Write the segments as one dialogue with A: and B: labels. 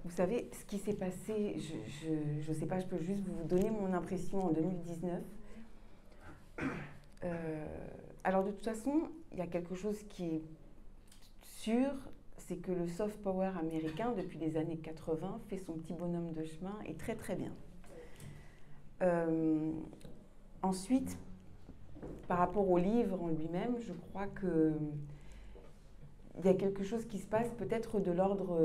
A: vous savez, ce qui s'est passé, je ne sais pas, je peux juste vous donner mon impression en 2019. Alors de toute façon, il y a quelque chose qui est sûr, c'est que le soft power américain, depuis les années 80, fait son petit bonhomme de chemin et très très bien. Ensuite, par rapport au livre en lui-même, je crois qu'il y a quelque chose qui se passe peut-être de l'ordre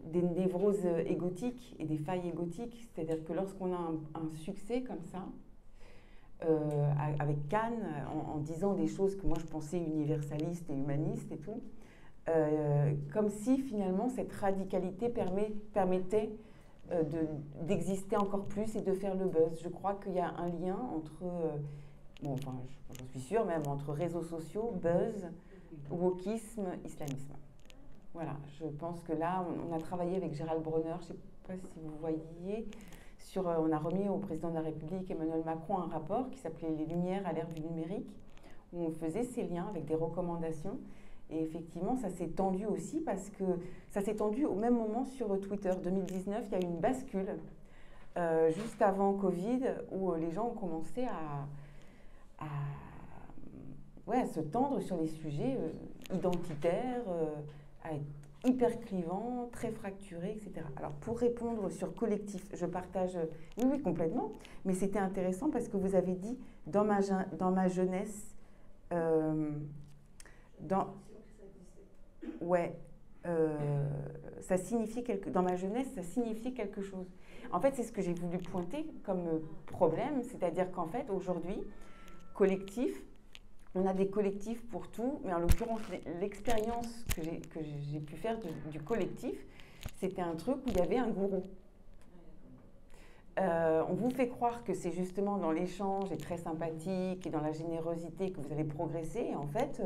A: des névroses égotiques et des failles égotiques. C'est-à-dire que lorsqu'on a un succès comme ça, avec Cannes, en disant des choses que moi je pensais universalistes et humanistes et tout, comme si finalement cette radicalité permettait d'exister encore plus et de faire le buzz. Je crois qu'il y a un lien entre, bon, enfin, j'en suis sûre même, entre réseaux sociaux, buzz, wokisme, islamisme. Voilà, je pense que là, on a travaillé avec Gérald Bronner, je ne sais pas si vous voyez, on a remis au président de la République, Emmanuel Macron, un rapport qui s'appelait « Les Lumières à l'ère du numérique », où on faisait ces liens avec des recommandations. Et effectivement, ça s'est tendu aussi parce que ça s'est tendu au même moment sur Twitter. 2019, il y a eu une bascule, juste avant Covid, où les gens ont commencé à se tendre sur les sujets identitaires, à être hyper clivants, très fracturés, etc. Alors, pour répondre sur collectif, je partage, oui, complètement, mais c'était intéressant parce que vous avez dit, dans ma jeunesse, ouais, ça signifiait dans ma jeunesse, ça signifiait quelque chose. En fait, c'est ce que j'ai voulu pointer comme problème, c'est-à-dire qu'en fait, aujourd'hui, collectif, on a des collectifs pour tout, mais en l'occurrence, l'expérience que j'ai pu faire du collectif, c'était un truc où il y avait un gourou. On vous fait croire que c'est justement dans l'échange et très sympathique et dans la générosité que vous allez progresser. Et en fait,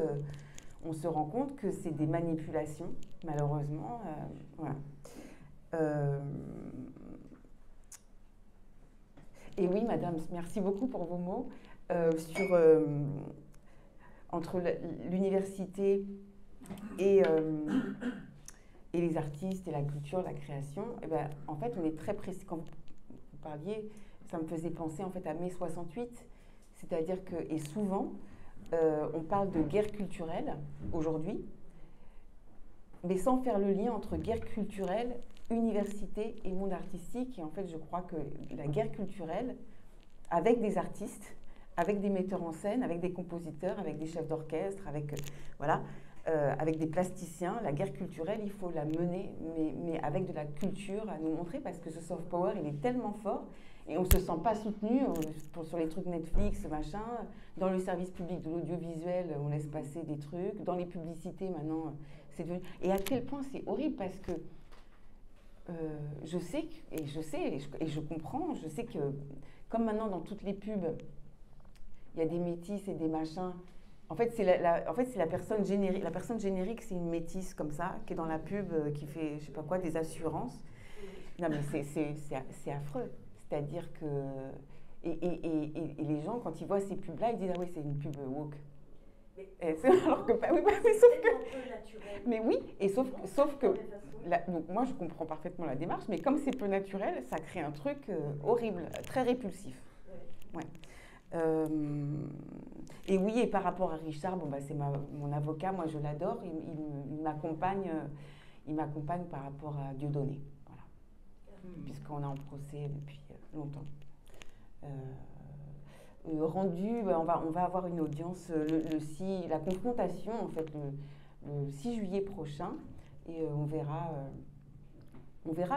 A: on se rend compte que c'est des manipulations, malheureusement. Voilà. Et oui, madame, merci beaucoup pour vos mots. Entre l'université et les artistes et la culture, la création, et ben, en fait, on est très précis. Quand vous parliez, ça me faisait penser en fait à mai 68, c'est-à-dire que, et souvent, on parle de guerre culturelle aujourd'hui, mais sans faire le lien entre guerre culturelle, université et monde artistique. Et en fait, je crois que la guerre culturelle, avec des artistes, avec des metteurs en scène, avec des compositeurs, avec des chefs d'orchestre, avec, avec des plasticiens, la guerre culturelle, il faut la mener, mais avec de la culture à nous montrer, parce que ce soft power, il est tellement fort, et on ne se sent pas soutenu sur les trucs Netflix, machin. Dans le service public de l'audiovisuel, on laisse passer des trucs. Dans les publicités, maintenant, c'est devenu... Et à quel point c'est horrible, parce que je sais, et je comprends, je sais que, comme maintenant dans toutes les pubs, il y a des métis et des machins. En fait, c'est la personne générique. La personne générique, c'est une métisse comme ça, qui est dans la pub, qui fait, je sais pas quoi, des assurances. Non, mais c'est affreux. C'est-à-dire que... Et les gens, quand ils voient ces pubs-là, ils disent « Ah oui, c'est une pub woke ». Alors que, oui, mais sauf que... Mais oui, et sauf que... Donc moi, je comprends parfaitement la démarche, mais comme c'est peu naturel, ça crée un truc horrible, très répulsif. Ouais. Et oui, et par rapport à Richard, bon, bah, c'est mon avocat, moi je l'adore, il m'accompagne par rapport à Dieudonné, voilà. Puisqu'on est en procès depuis longtemps. Rendu, on va avoir une audience la confrontation en fait le 6 juillet prochain, et on verra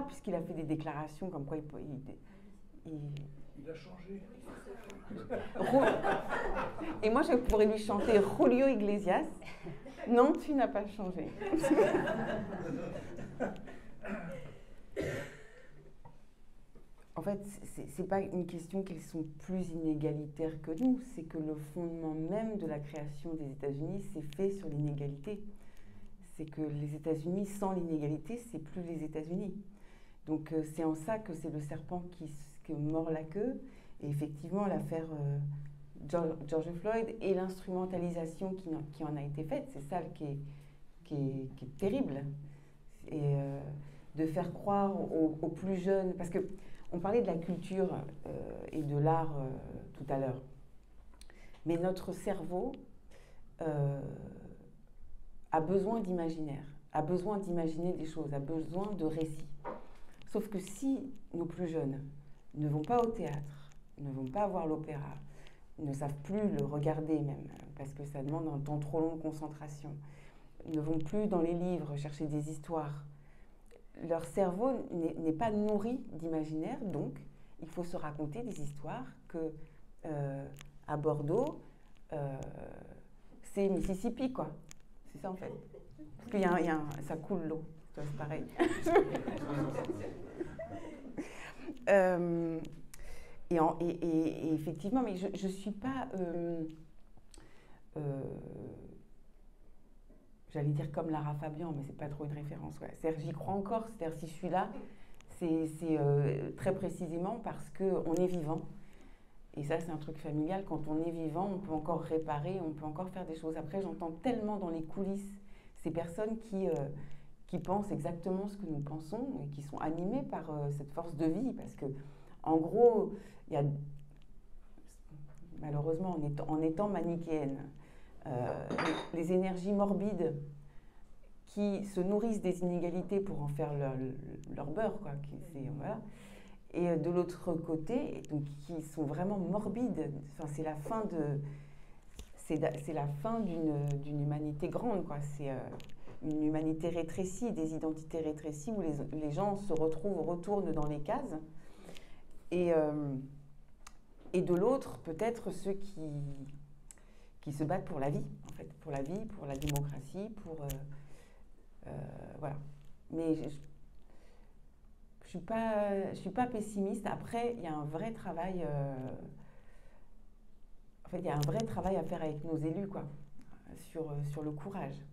A: puisqu'il a fait des déclarations comme quoi
B: il a changé.
A: Et moi, je pourrais lui chanter Julio Iglesias. Non, tu n'as pas changé. En fait, c'est pas une question qu'ils sont plus inégalitaires que nous. C'est que le fondement même de la création des États-Unis, c'est fait sur l'inégalité. C'est que les États-Unis, sans l'inégalité, c'est plus les États-Unis. Donc, c'est en ça que c'est le serpent qui mord la queue. Et effectivement, l'affaire George Floyd et l'instrumentalisation qui en a été faite, c'est ça qui qui est terrible. Et de faire croire aux plus jeunes, parce qu'on parlait de la culture et de l'art tout à l'heure, mais notre cerveau a besoin d'imaginaire, a besoin d'imaginer des choses, a besoin de récits. Sauf que si nos plus jeunes ne vont pas au théâtre, ne vont pas voir l'opéra, ne savent plus le regarder même, parce que ça demande un temps trop long de concentration, ne vont plus dans les livres chercher des histoires, leur cerveau n'est pas nourri d'imaginaire, donc il faut se raconter des histoires que à Bordeaux, c'est Mississippi, quoi. C'est ça en fait. Parce qu'il ça coule l'eau, c'est pareil. Et effectivement, mais je ne suis pas, j'allais dire comme Lara Fabian, mais c'est pas trop une référence. Ouais. C'est-à-dire j'y crois encore, c'est-à-dire si je suis là, c'est très précisément parce qu'on est vivant. Et ça, c'est un truc familial. Quand on est vivant, on peut encore réparer, on peut encore faire des choses. Après, j'entends tellement dans les coulisses ces personnes qui pensent exactement ce que nous pensons et qui sont animées par cette force de vie. Parce que, en gros, il y a, malheureusement, en étant manichéenne, les énergies morbides qui se nourrissent des inégalités pour en faire leur beurre, quoi. Voilà. Et de l'autre côté, donc, qui sont vraiment morbides. Enfin, c'est la fin d'une humanité grande, quoi. C'est une humanité rétrécie, des identités rétrécies où les gens se retournent dans les cases. Et de l'autre, peut-être ceux qui se battent pour la vie, en fait, pour la vie, pour la démocratie, voilà. Mais je suis pas pessimiste. Après, il y a un vrai travail. En fait, il y a un vrai travail à faire avec nos élus, quoi, sur le courage.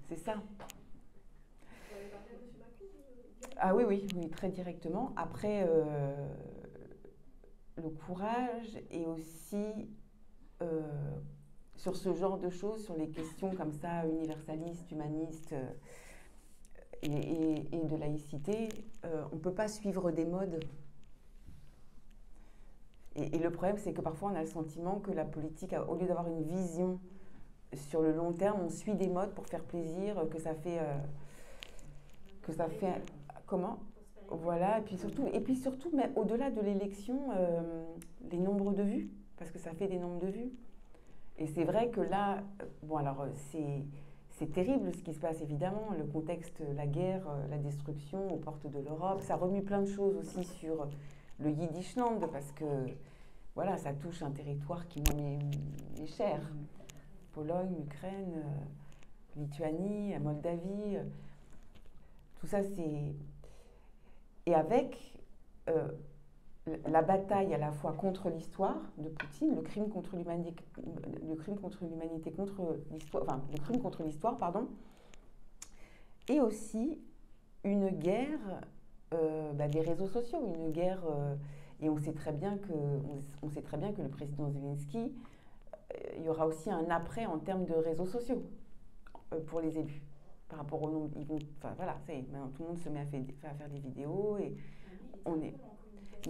A: C'est ça. Ah oui, très directement. Après, le courage et aussi sur ce genre de choses, sur les questions comme ça, universalistes, humanistes et de laïcité, on ne peut pas suivre des modes. Et le problème, c'est que parfois, on a le sentiment que la politique, au lieu d'avoir une vision sur le long terme, on suit des modes pour faire plaisir, que ça fait comment ? Voilà, et puis surtout, mais au-delà de l'élection, les nombres de vues, parce que ça fait des nombres de vues. Et c'est vrai que là, bon alors c'est terrible ce qui se passe évidemment, le contexte, la guerre, la destruction aux portes de l'Europe, ça remue plein de choses aussi sur le Yiddishland, parce que voilà, ça touche un territoire qui m'est cher. Pologne, Ukraine, Lituanie, la Moldavie, tout ça c'est... Et avec la bataille à la fois contre l'histoire de Poutine, le crime contre l'humanité contre l'histoire, enfin le crime contre l'histoire, pardon, et aussi une guerre des réseaux sociaux, une guerre et on sait très bien que le président Zelensky, il y aura aussi un après en termes de réseaux sociaux pour les élus. Par rapport au nombre, enfin voilà, maintenant tout le monde se met à faire des vidéos et on est.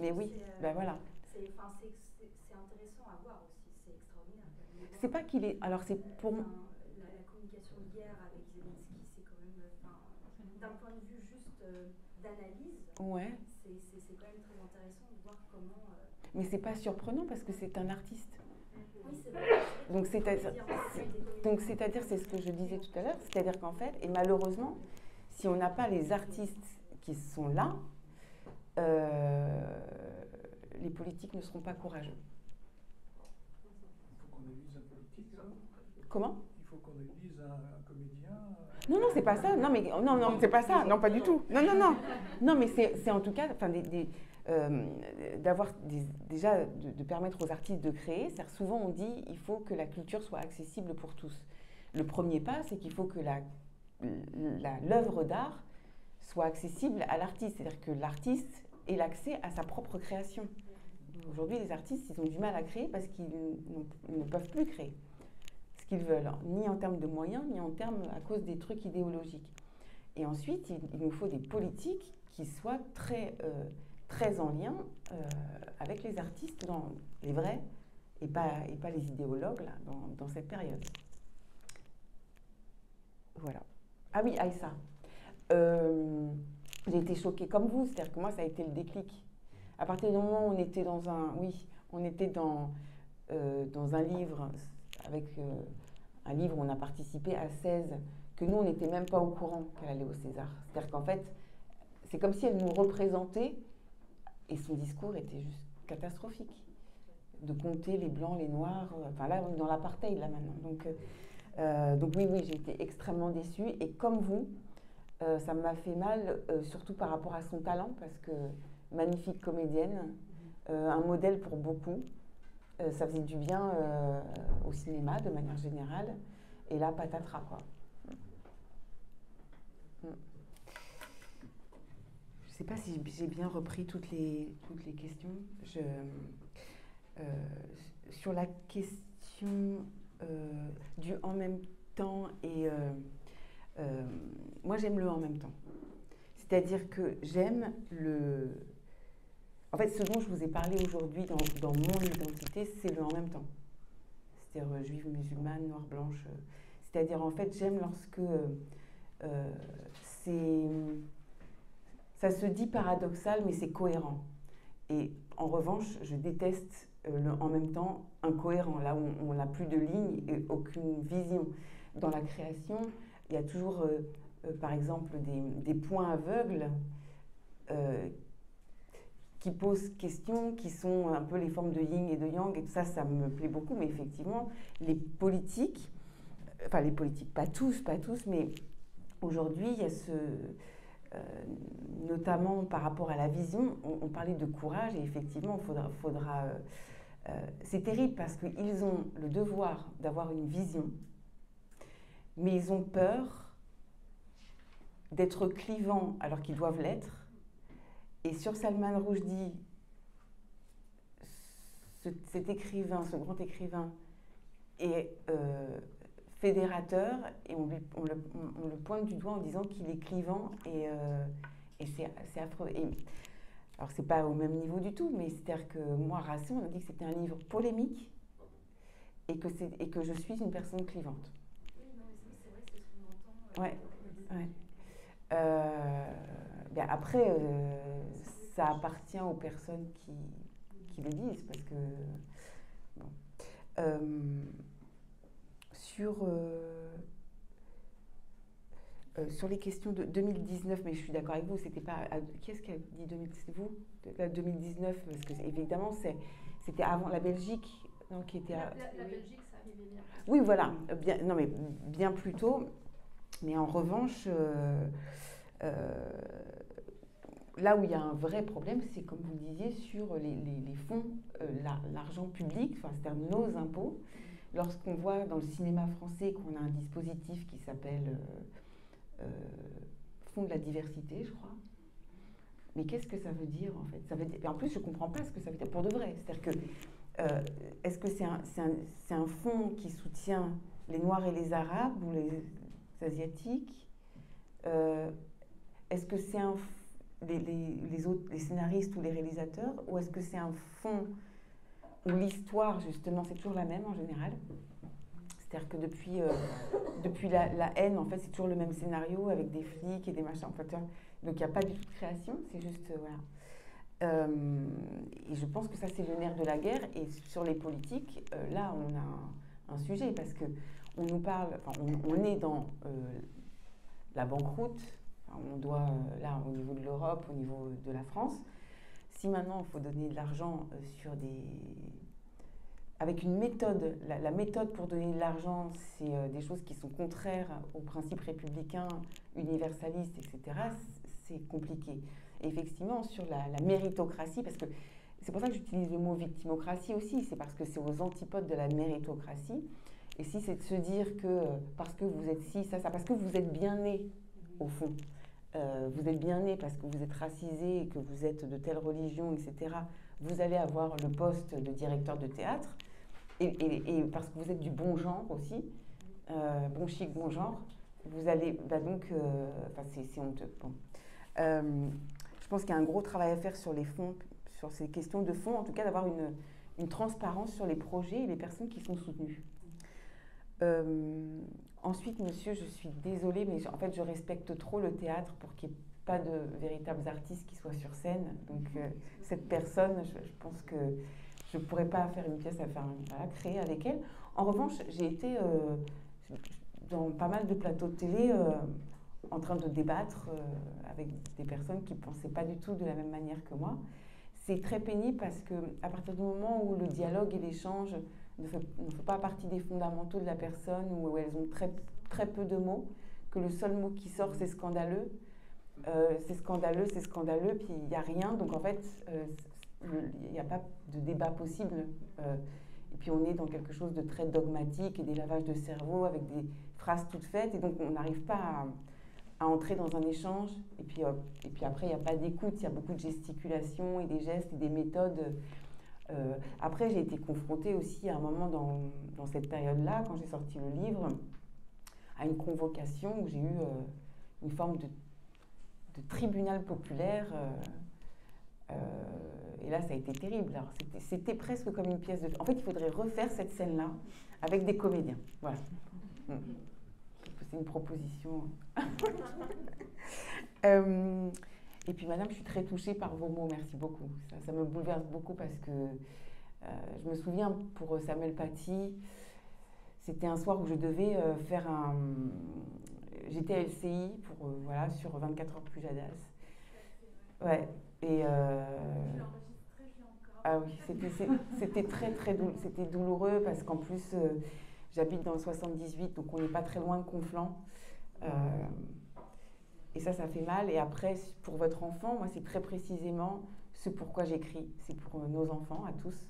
A: Mais oui, ben voilà.
C: C'est intéressant à voir aussi, c'est extraordinaire.
A: C'est pas qu'il est. Alors c'est pour.
C: La communication de guerre avec Zelensky, c'est quand même, d'un point de vue juste d'analyse.
A: Ouais.
C: C'est quand même très intéressant de voir comment.
A: Mais c'est pas surprenant parce que c'est un artiste.
C: Oui, c'est vrai.
A: Donc c'est-à-dire, c'est ce que je disais tout à l'heure, c'est-à-dire qu'en fait, et malheureusement, si on n'a pas les artistes qui sont là, les politiques ne seront pas courageux.
B: Il faut qu'on élise un politique, ça ?
A: Comment ?
B: Il faut qu'on élise un comédien.
A: Non, c'est pas ça. Non, c'est pas ça. Non, pas du tout. Non, mais c'est en tout cas, enfin, d'avoir déjà de permettre aux artistes de créer. C'est-à-dire souvent on dit il faut que la culture soit accessible pour tous. Le premier pas, c'est qu'il faut que l'œuvre d'art soit accessible à l'artiste, c'est-à-dire que l'artiste ait l'accès à sa propre création. Aujourd'hui, les artistes, ils ont du mal à créer parce qu'ils ne peuvent plus créer ce qu'ils veulent, ni en termes de moyens, ni en termes à cause des trucs idéologiques. Et ensuite, il nous faut des politiques qui soient très en lien avec les artistes, les vrais, et pas les idéologues là, dans cette période. Voilà. Ah oui, Aïssa. J'ai été choquée comme vous, c'est-à-dire que moi, ça a été le déclic. À partir du moment où on était dans un livre, avec un livre où on a participé à 16, que nous, on n'était même pas au courant qu'elle allait au César. C'est-à-dire qu'en fait, c'est comme si elle nous représentait, et son discours était juste catastrophique. De compter les blancs, les noirs, enfin là, on est dans l'apartheid, là, maintenant. Donc oui, j'ai été extrêmement déçue, et comme vous, ça m'a fait mal, surtout par rapport à son talent, parce que magnifique comédienne, un modèle pour beaucoup. Ça faisait du bien au cinéma de manière générale. Et là, patatras, quoi. Je ne sais pas si j'ai bien repris toutes les questions. Sur la question du en même temps, et moi j'aime le en même temps. C'est-à-dire que j'aime le... En fait, ce dont je vous ai parlé aujourd'hui dans mon identité, c'est le en même temps. C'est-à-dire juive, musulmane, noire, blanche. C'est-à-dire, en fait, j'aime lorsque ça se dit paradoxal, mais c'est cohérent. Et en revanche, je déteste le en même temps incohérent, là où on n'a plus de ligne et aucune vision. Dans la création, il y a toujours, par exemple, des points aveugles qui posent question, qui sont un peu les formes de yin et de yang, et tout ça, ça me plaît beaucoup. Mais effectivement, les politiques, pas tous, mais aujourd'hui, il y a notamment par rapport à la vision, on parlait de courage, et effectivement, c'est terrible parce qu'ils ont le devoir d'avoir une vision, mais ils ont peur d'être clivants alors qu'ils doivent l'être. Et sur Salman Rushdie, cet écrivain, ce grand écrivain, est fédérateur, et on le pointe du doigt en disant qu'il est clivant, et c'est affreux. Alors, c'est pas au même niveau du tout, mais c'est-à-dire que moi, Racine, on a dit que c'était un livre polémique, et que je suis une personne clivante.
C: Oui, non, mais c'est vrai que c'est ce qu'on entend.
A: Ouais. Après, ça appartient aux personnes qui le disent, parce que... Bon. Sur les questions de 2019, mais je suis d'accord avec vous, c'était pas... Qui est-ce qui a dit 2019 vous 2019, parce que évidemment, c'était avant la Belgique, non, qui était...
C: La Belgique, ça arrivait bien.
A: Oui, voilà, bien plus tôt. Mais en revanche, là où il y a un vrai problème, c'est comme vous le disiez, sur les fonds, l'argent public, c'est-à-dire nos impôts. Lorsqu'on voit dans le cinéma français qu'on a un dispositif qui s'appelle Fonds de la diversité, je crois. Mais qu'est-ce que ça veut dire, en fait? Ça veut dire, en plus, je ne comprends pas ce que ça veut dire pour de vrai. C'est-à-dire que, est-ce que c'est un fonds qui soutient les Noirs et les Arabes ou les Asiatiques? Est-ce que c'est les scénaristes ou les réalisateurs, ou est-ce que c'est un fonds où l'histoire, justement, c'est toujours la même en général? C'est-à-dire que depuis la haine, en fait, c'est toujours le même scénario avec des flics et des machins. En fait, donc, il n'y a pas du tout de création, c'est juste... voilà. Et je pense que ça, c'est le nerf de la guerre. Et sur les politiques, là, on a un sujet, parce qu'on nous parle... on est dans la banqueroute. On doit, là, au niveau de l'Europe, au niveau de la France, si maintenant il faut donner de l'argent avec une méthode, la méthode pour donner de l'argent, c'est des choses qui sont contraires aux principes républicains, universalistes, etc., c'est compliqué. Et effectivement, sur la méritocratie, parce que c'est pour ça que j'utilise le mot victimocratie aussi, c'est parce que c'est aux antipodes de la méritocratie. Et si c'est de se dire que parce que vous êtes ci, ça, parce que vous êtes bien né, au fond, vous êtes bien né parce que vous êtes racisé et que vous êtes de telle religion, etc., vous allez avoir le poste de directeur de théâtre, et parce que vous êtes du bon genre aussi, bon chic, bon genre, vous allez, donc, enfin c'est honteux. Bon. Je pense qu'il y a un gros travail à faire sur les fonds, sur ces questions de fond, en tout cas d'avoir une transparence sur les projets et les personnes qui sont soutenues. Ensuite, monsieur, je suis désolée, mais en fait, je respecte trop le théâtre pour qu'il n'y ait pas de véritables artistes qui soient sur scène. Donc, cette personne, je pense que je ne pourrais pas faire une pièce à créer avec elle. En revanche, j'ai été dans pas mal de plateaux de télé en train de débattre avec des personnes qui ne pensaient pas du tout de la même manière que moi. C'est très pénible parce qu'à partir du moment où le dialogue et l'échange ne fait pas partie des fondamentaux de la personne, où elles ont très peu de mots, que le seul mot qui sort, c'est scandaleux. C'est scandaleux, puis il n'y a rien. Donc en fait, il n'y a pas de débat possible. Et puis on est dans quelque chose de très dogmatique et des lavages de cerveau avec des phrases toutes faites. Et donc on n'arrive pas à entrer dans un échange. Et puis après, il n'y a pas d'écoute, il y a beaucoup de gesticulation et des gestes et des méthodes. Après, j'ai été confrontée aussi à un moment dans cette période-là, quand j'ai sorti le livre, à une convocation où j'ai eu une forme de tribunal populaire. Et là, ça a été terrible. Alors, c'était presque comme une pièce de... En fait, il faudrait refaire cette scène-là avec des comédiens. Voilà. C'est une proposition. Et puis, madame, je suis très touchée par vos mots. Merci beaucoup. Ça me bouleverse beaucoup parce que je me souviens, pour Samuel Paty, c'était un soir où je devais faire un... J'étais à LCI pour, voilà, sur 24 heures plus Jadas. Ouais. Et ah oui, c'était très c'était douloureux parce qu'en plus, j'habite dans le 78, donc on n'est pas très loin de Conflans. Et ça fait mal. Et après, pour votre enfant, moi, c'est très précisément ce pourquoi j'écris. C'est pour nos enfants, à tous.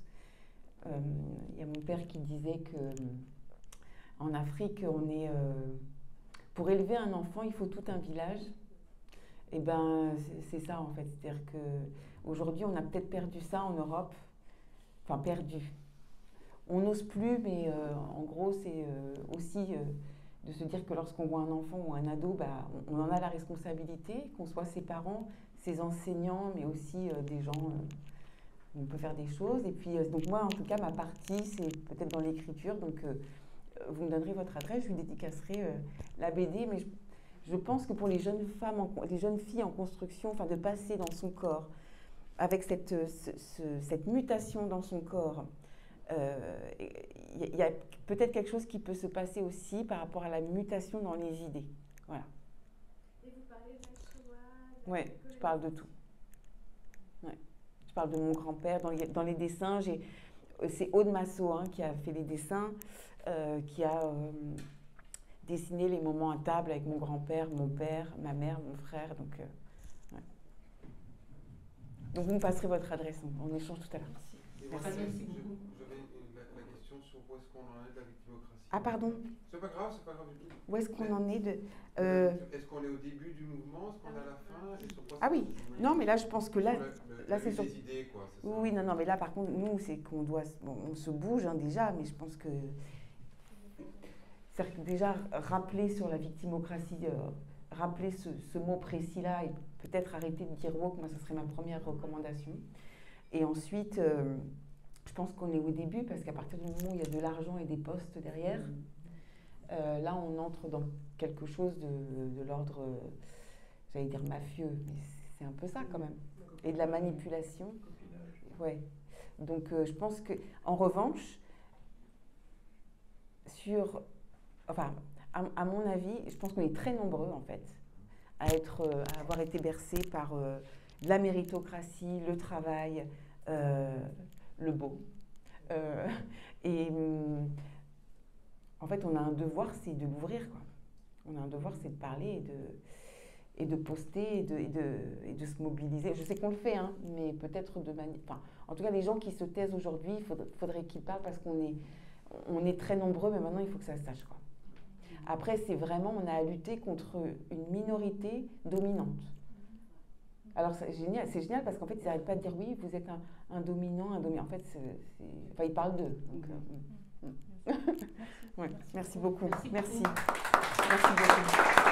A: Il y a mon père qui disait qu'en Afrique, pour élever un enfant, il faut tout un village. Et ben, c'est ça, en fait. C'est-à-dire qu'aujourd'hui, on a peut-être perdu ça en Europe. Enfin, perdu. On n'ose plus, mais en gros, c'est aussi... de se dire que lorsqu'on voit un enfant ou un ado, on en a la responsabilité, qu'on soit ses parents, ses enseignants, mais aussi des gens où on peut faire des choses. Et puis, donc moi, en tout cas, ma partie, c'est peut-être dans l'écriture. Donc, vous me donnerez votre adresse, je lui dédicacerai la BD. Mais je pense que pour les jeunes femmes, les jeunes filles en construction, enfin, de passer dans son corps, avec cette mutation dans son corps, il y a peut-être quelque chose qui peut se passer aussi par rapport à la mutation dans les idées. Voilà.
C: Et vous parlez de
A: Oui, je parle de tout. Ouais. Je parle de mon grand-père. Dans les dessins, c'est Aude Massot qui a fait les dessins, qui a dessiné les moments à table avec mon grand-père, mon père, ma mère, mon frère. Donc, ouais. Donc vous me passerez votre adresse, on échange tout à l'heure.
B: Merci beaucoup. J'avais la question sur où est-ce qu'on en est de la victimocratie.
A: Ah, pardon.
B: C'est pas grave du tout.
A: Où est-ce qu'on en est de...
B: Est-ce qu'on est au début du mouvement? Est-ce qu'on est à la fin? Et sur quoi
A: Ah oui, non, mais là, je pense que là c'est sur...
B: des idées, quoi, c'est ça.
A: Oui, non, mais là, par contre, nous, c'est qu'on doit... Bon, on se bouge déjà, mais je pense que... C'est-à-dire que déjà, rappeler sur la victimocratie, rappeler ce mot précis-là et peut-être arrêter de dire woke, moi, ce serait ma première recommandation. Et ensuite, je pense qu'on est au début parce qu'à partir du moment où il y a de l'argent et des postes derrière, là, on entre dans quelque chose de l'ordre, j'allais dire mafieux, mais c'est un peu ça quand même. Et de la manipulation. Ouais. Donc, je pense que, en revanche, à mon avis, je pense qu'on est très nombreux en fait à avoir été bercés par la méritocratie, le travail, le beau. Et en fait, on a un devoir, c'est de l'ouvrir, quoi. On a un devoir, c'est de parler et de poster et de se mobiliser. Je sais qu'on le fait, mais peut-être de manière... Enfin, en tout cas, les gens qui se taisent aujourd'hui, il faudrait qu'ils parlent parce qu'on est très nombreux, mais maintenant, il faut que ça se sache, quoi. Après, c'est vraiment, on a à lutter contre une minorité dominante. Alors c'est génial parce qu'en fait ils n'arrêtent pas de dire oui, vous êtes un dominant, un dominant. En fait, enfin, ils parlent d'eux. Donc,
D: Merci.
A: ouais, merci beaucoup.
D: Merci beaucoup.
A: Merci beaucoup.